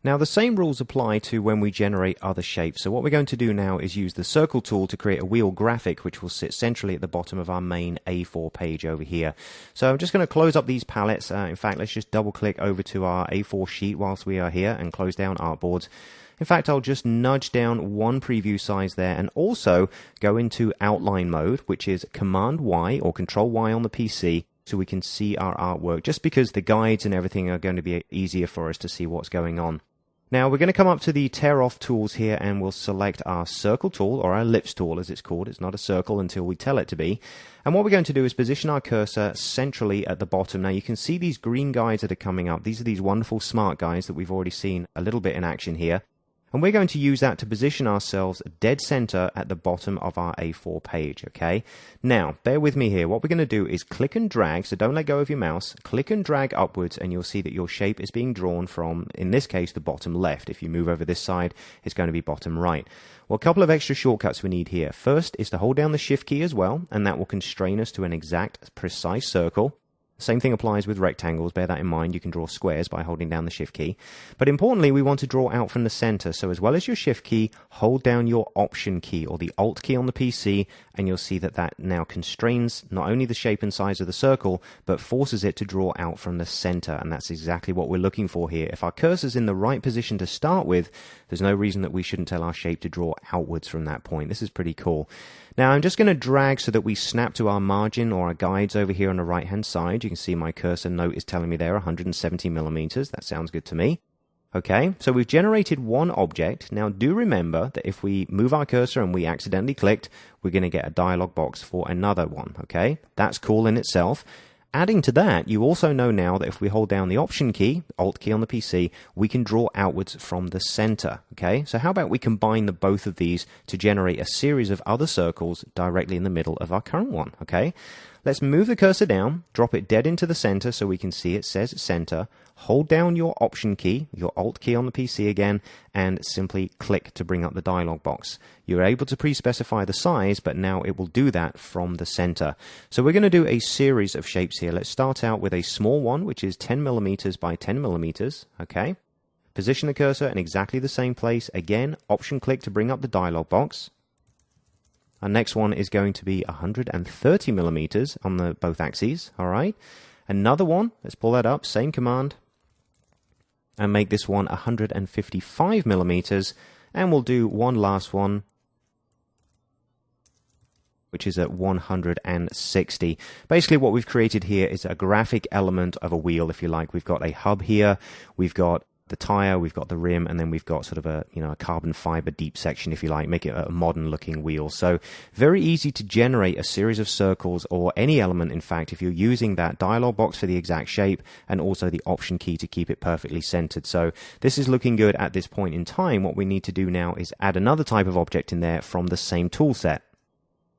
Now the same rules apply to when we generate other shapes. So what we're going to do now is use the circle tool to create a wheel graphic which will sit centrally at the bottom of our main A4 page over here. So I'm just going to close up these palettes. In fact, let's just double click over to our A4 sheet whilst we are here and close down artboards. In fact, I'll just nudge down one preview size there and also go into outline mode, which is Command Y or Control Y on the PC, so we can see our artwork, just because the guides and everything are going to be easier for us to see what's going on. Now we're going to come up to the tear off tools here and we'll select our circle tool, or our ellipse tool as it's called. It's not a circle until we tell it to be. And what we're going to do is position our cursor centrally at the bottom. Now you can see these green guides that are coming up. These are these wonderful smart guides that we've already seen a little bit in action here. And we're going to use that to position ourselves dead center at the bottom of our A4 page, okay? Now, bear with me here. What we're going to do is click and drag, so don't let go of your mouse. Click and drag upwards and you'll see that your shape is being drawn from, in this case, the bottom left. If you move over this side, it's going to be bottom right. Well, a couple of extra shortcuts we need here. First is to hold down the Shift key as well, and that will constrain us to an exact, precise circle. Same thing applies with rectangles, bear that in mind. You can draw squares by holding down the Shift key. But importantly, we want to draw out from the center. So as well as your Shift key, hold down your Option key or the Alt key on the PC, and you'll see that that now constrains not only the shape and size of the circle, but forces it to draw out from the center. And that's exactly what we're looking for here. If our cursor's in the right position to start with, there's no reason that we shouldn't tell our shape to draw outwards from that point. This is pretty cool. Now I'm just going to drag so that we snap to our margin or our guides over here on the right hand side. You can see my cursor note is telling me there 170 millimeters. That sounds good to me. Okay, so we've generated one object. Now do remember that if we move our cursor and we accidentally clicked, we're going to get a dialog box for another one. Okay, that's cool in itself. Adding to that, you also know now that if we hold down the Option key, Alt key on the PC, we can draw outwards from the center, okay? So how about we combine the both of these to generate a series of other circles directly in the middle of our current one, okay? Let's move the cursor down, drop it dead into the center so we can see it says center. Hold down your Option key, your Alt key on the PC again, and simply click to bring up the dialog box. You're able to pre-specify the size, but now it will do that from the center. So we're going to do a series of shapes here. Let's start out with a small one, which is 10 millimeters by 10 millimeters, okay? Position the cursor in exactly the same place. Again, Option click to bring up the dialog box. Our next one is going to be 130 millimeters on the both axes, all right? Another one, let's pull that up, same command, and make this one 155 millimeters, and we'll do one last one, which is at 160. Basically what we've created here is a graphic element of a wheel, if you like. We've got a hub here, we've got the tire, we've got the rim, and then we've got sort of a, a carbon fiber deep section, if you like, make it a modern looking wheel. So very easy to generate a series of circles, or any element in fact, if you're using that dialog box for the exact shape and also the Option key to keep it perfectly centered. So this is looking good at this point in time. What we need to do now is add another type of object in there from the same tool set.